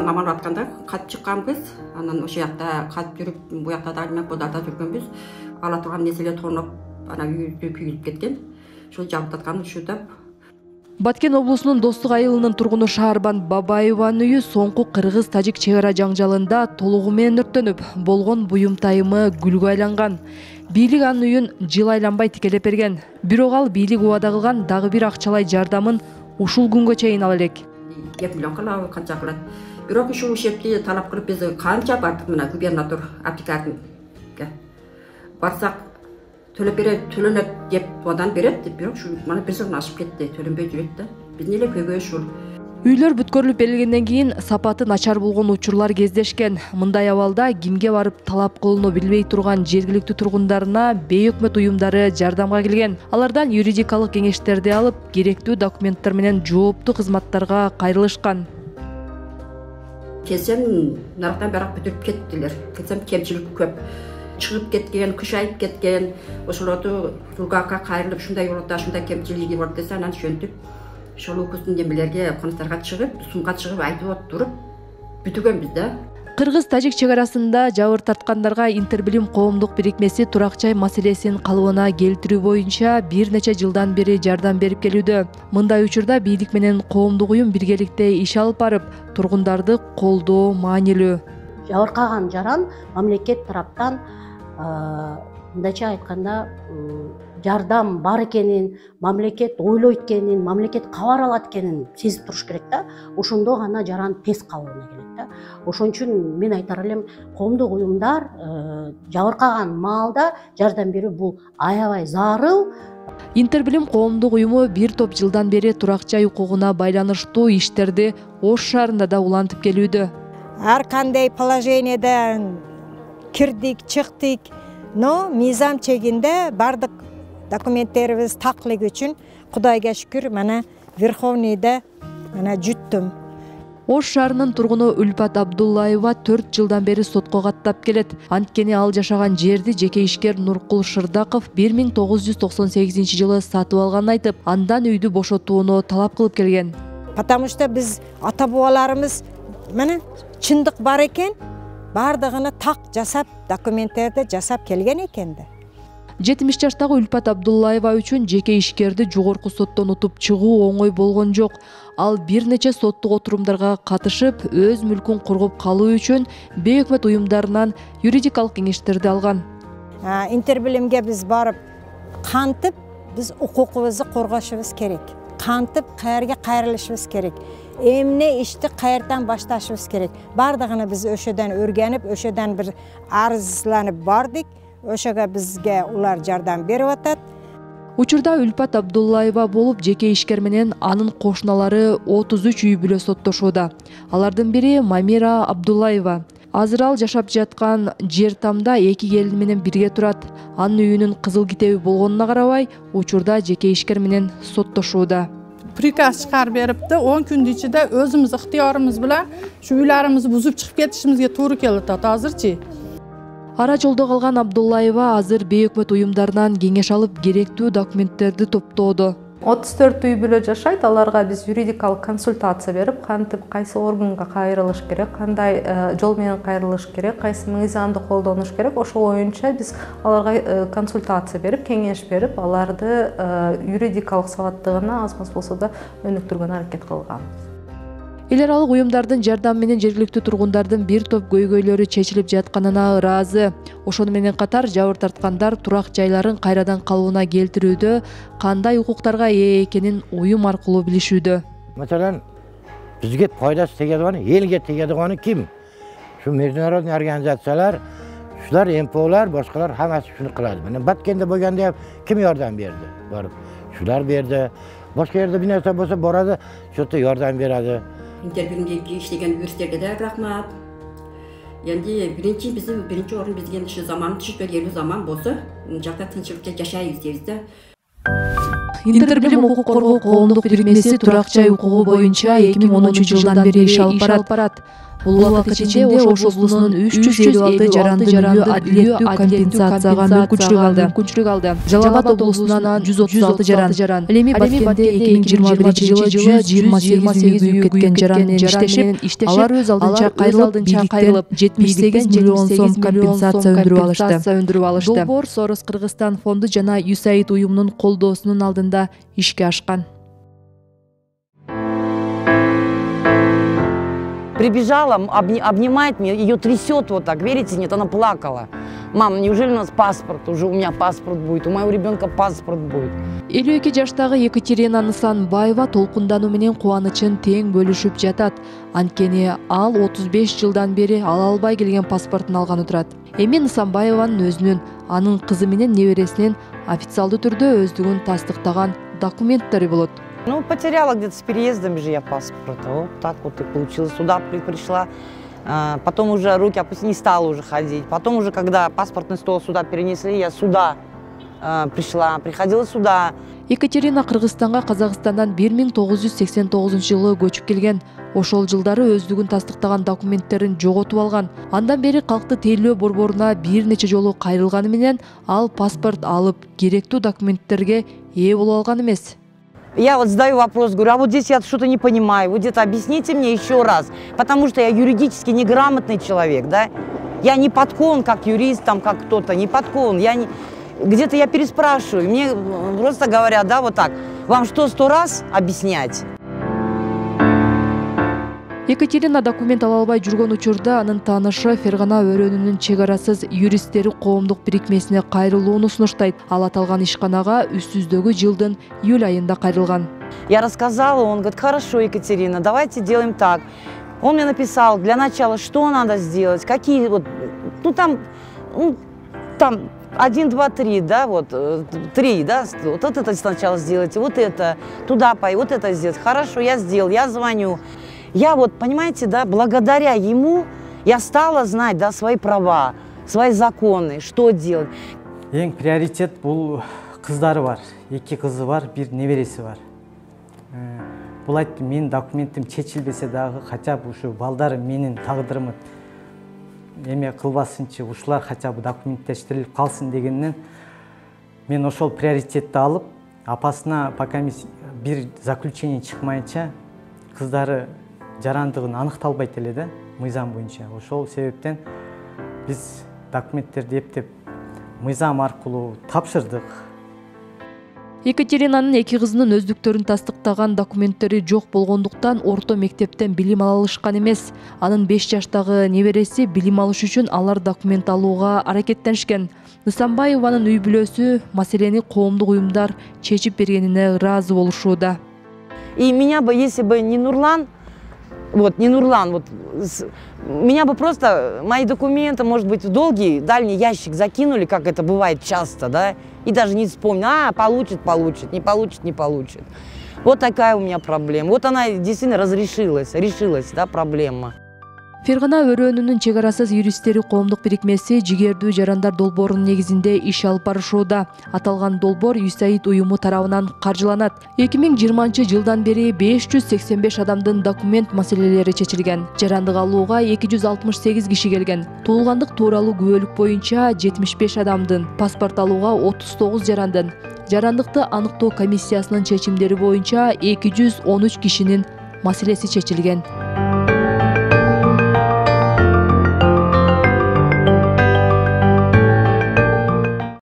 маман атканда кат чыкканбыз. Анан ошол жакта кат жүрүп, бу жакта да бодарда жүргөнбүз. Ала турган нерселер тоноп, ана үйдө күйүлүп кеткен. Ошол жабыткан ушуда. Баткен облусунун Достук айылынын тургуну Шаарбан Бабаеванын үйү соңку кыргыз-тажик чек ара жаңжалында толугу менен өрттөнүп, болгон буюм тайымы гүлгө айланган. Бийлик анын үйүн жыл айланбай тикелеп берген. Бирок ал бийлик убада кылган дагы бир акчалай жардамын ушул күнгө чейин ала элек. 2 миллион кылабы канча кылат. Бирок ушул шепти талап кылып биз канча бардык мына губернатор Абдикадимге. Барсак төлөп берет, төлөнөт деп одан берет деп, бирок ушул мана бир жылдан ашып кетти, төлөнбөй жүрөт да. Биздин эле көйгөй ушул. Үйлөр бүткөрүлүп берилгенден кийин сапаты начар болгон учурлар кездешкен. Мындай абалда кимге барып талап кылууну билбей турган жергиликтүү тургундарына бейөкмөт уюмдары жардамга келген. Алардан юридикалык кеңештерди алып, керектүү документтер менен жооптуу кызматтарга кайрылышкан. Келсем, нарактан барак бүтүрүп кеттилер. Келсем, кемчилик көп. Чыгып кеткен, кышайып кеткен, ошолорду Тургакка кайрылып, ушундай болот, ушундай кемчилиги бар десе, анан шөнтүп, ошол укуктун демелерге, конустарга чыгып, сумга чыгып айтып туруп бүтүгөнбүз да. Кыргыз-тажик чек арасында жабыр тарткандарга Интербилим коомдук бирикмеси турак жай маселесин калыбына келтирүү боюнча бир нече жылдан бери жардам берип келүүдө. Мындай учурда бийлик менен коомдук уюм биргеликте иш алып барып, тургундарды колдоо маанилүү. Жабыркаган жаран мамлекет тараптан мындайча айтканда жардам бар экенин, мамлекет ойлойт экенин, мамлекет кабар алат экенин сезип туруш керек да. Ошондо гана жаран тез калыбына келет да. Ошон үчүн мен айтар элем, коомдук уюмдар жабыркаган маалда жардам берүү бул аябай зарыл. Интербилим коомдук уюму бир топ жылдан бери турак жай укугуна байланыштуу иштерди Ош шаарында да улантып келүүдө. Ар кандай положениеден кирдик, чыктык, но мыйзам чегинде бардык документтерибиз таклык үчүн Кудайга шүкүр, мана Верховныйда мана жүттүм. Ош шаарынын тургуну Үлпат Абдуллаева 4 жылдан бери сотко каттап келет. Анткени ал жашаган жерди жеке ишкер Нуркул Шырдаков 1998 жылы сатып алганын айтып, андан үйдү бошотууну талап кылып келген. Потому что биз ата бабаларыбыз мына чындык бар экен, бардыгыны так жасап, документтерди жасап келген экен да. 70 жаштагы Үлпат Абдуллаева үчүн жеке ишкерди жогорку соттон утуп чыгуу оңой болгон жок. Ал бир нече соттук отурумдарга катышып, өз мүлкүн коргоп калуу үчүн бейөкмөт уюмдарынан юридикалык кеңештерди алган. Интербилимге биз барып, кантип биз укугубузду коргошубуз керек. Кантип каерге кайрылышыбыз керек. Эмне ишти каерден башташыбыз керек. Бардыгыны биз өшөдөн өргөнүп, өшөдөн бир арызланып бардык. Ошого бизге улар жардам берип атат. Учурда Үлпат Абдуллаева болуп, жеке ишкер менен анын кошуналары 33 үй бүлө соттошууда. Алардын бири Мамира Абдуллаева. Азыр ал жашап жаткан жер тамда 2 келин менен бирге турат. Анын үйүнүн кызыл китеби болгонуна карабай, учурда жеке ишкер менен соттошууда. Приказ чыгарып берипти, 10 күндүн ичинде өзүбүз ыктыярыбыз менен ушу үйлөрүбүздү бузуп чыгып кетишибизге туура келип атат азырчы. Ара жолдо калган Абдуллаева азыр бейөкмөт уюмдарынан кеңеш алып, керектүү документтерди топтоодо. 34 үй бүлө жашайт, аларга биз юридикалык консультация берип, кантип кайсы органга кайрылыш керек, кандай жол менен кайрылыш керек, кайсы мыйзамды колдонуш керек, ошол боюнча биз аларга консультация берип, кеңеш берип, аларды юридикалык сабаттыгына аз-маз болсо да өнүктүргөнгө аракет кылганбыз. Эл аралык уюмдардын жардамы менен жергиликтүү тургундардын бир топ көйгөйлөрү чечилип жатканына ыраазы. Ошону менен катар жабыр тарткандар турак жайларын кайрадан калыбына келтирүүдө кандай укуктарга ээ экенин уюм аркылуу билишүүдө. Masalan, bizga foydasi tegadigan, elga tegadigan kim? Shu международный organizatsiyalar, shular MPO'lar, boshqalar hammasi shuni qiladi. Mana Batkenda bo'lganda ham kim yordam berdi? Borib, shular berdi. Boshqa yerda bir narsa bo'lsa boradi, shu yerda yordam beradi. Интербилимге иштеген юристтерге да рахмат. Endi birinchi o'rin bizga endi shu zamon tushib zaman bo'lsa, jaqda tinchlikda yashaymiz deymiz da. Интербилим укук коргоо коомдук бирикмеси турак жай укугу боюнча 2010 жылдан бери иш алып барат. Бул убакыт ичинде Ош облусунун 356 жаранды үй адилеттүү компенсацияга мүмкүнчүлүк алды. Жалал Абад облусунан 136 жаран. Ал эми Баткенде 2021 жылы 128 үй күйүп кеткен жаран менен иштешип, алар өз алдынча кайрылып, 78 миллион сом компенсация өндүрүп алышты. Долбоор Сорос Кыргызстан фонду жана USAID уюмунун колдоосунун алдында ишке ашкан. Прибежала, обнимает меня, ее трясет вот так, верите, нет, она плакала. Мам, неужели у нас паспорт, уже у меня паспорт будет, у моего ребенка паспорт будет. 52 жаштагы Екатерина Нысанбаева толкундануу менен кубанычын тең бөлүшүп жатат. Анткени ал 35 жылдан бери ала албай келген паспортун алганы турат. Эми Нысанбаеванын өзүнүн, анын кызы менен небересинин официалдуу түрдө өздүгүн тастыктаган документтери болот. Ну, потеряла где-то с переездом же я паспорт. Вот так вот и получилось. Сюда пришла. Потом уже руки опустили, не стала уже ходить. Потом уже, когда паспортный стол сюда перенесли, я сюда приходила сюда. Екатерина Кыргызстанга Казакстандан 1989 жылы көчүп келген. Ошол жылдары өздүгүн тастыктаган документтерин жоготуп алган. Андан бери калктуу тейлөө борборуна бир нече жолу кайрылганы менен ал паспорт алып, керектүү документтерге ээ боло алган эмес. Я вот задаю вопрос, говорю, а вот здесь я что-то не понимаю, вот где-то объясните мне еще раз, потому что я юридически неграмотный человек, да, я не подкован как юрист, там, как кто-то, не подкован, где-то я переспрашиваю, мне просто говорят, да, вот так, вам что, 100 раз объяснять? Екатерина документ ала албай жүргөн учурда анын таанышы Фергана өрөөнүнүн чек арасыз юристтери коомдук бирикмесине кайрылууну сунуштайт. Ал аталган ишканага үстүздөгү жылдын июль айында кайрылган. Я рассказала, он говорит, хорошо, Екатерина, давайте делаем так. Он мне написал для начала, что надо сделать, какие вот, ну там 1, 2, 3, да, вот 3, да, вот это сначала сделайте, вот это, туда пой, вот это сделать. Хорошо, я сделал, я звоню. Я вот, понимаете, да, благодаря ему я стала знать, да, свои права, свои законы, что делать. Ең приоритет бұл қыздары бар. 2 қызы бар, 1 небересі бар. Бұл айтты, менің документім чечилбесе дағы, хотя бы ушу балдары менің тағдырымы эме кылбасынчы, ушулар хотя бы документтештирилип калсын дегеннен мен ошол приоритетти алып, апасына пока бир заключение чыкмайынча кыздары жарандыгын аныкталбайт эле да, мыйзам боюнча. Ошол себептен биз документтерди эптеп мыйзам аркылуу тапшырдык. Екатеринанын 2 кызынын өздүктөрүн тастыктаган документтери жок болгондуктан орто мектептен билим ала алышкан эмес. Анын 5 жаштагы небереси билим алыш үчүн алар документ алууга аракеттенишкен. Нысанбаеванын үй бүлөсү маселени коомдук уюмдар чечип бергенине ыраазы болушууда. И меня бы, если бы не Нурлан, меня бы просто, мои документы, может быть, в долгий, дальний ящик закинули, как это бывает часто, да, и даже не вспомнил, получит, не получит, не получит. Вот такая у меня проблема. Вот она действительно решилась, да, проблема. Фергана өрөөнүнүн чек арасыз юристтери коомдук бирикмеси жигердүү жарандар долбоорунун негизинде иш алып барышууда. Аталган долбоор USAID уюму тарабынан каржыланат. 2020 жылдан бери 585 адамдын документ маселелери чечилген. Жарандык алууга 268 киши келген. Туулгандык тууралуу күбөлүк боюнча 75 адамдын, паспорт алууга 39 жарандын, жарандыкты аныктоо комиссиясынын чечимдери боюнча 213 кишинин маселеси чечилген.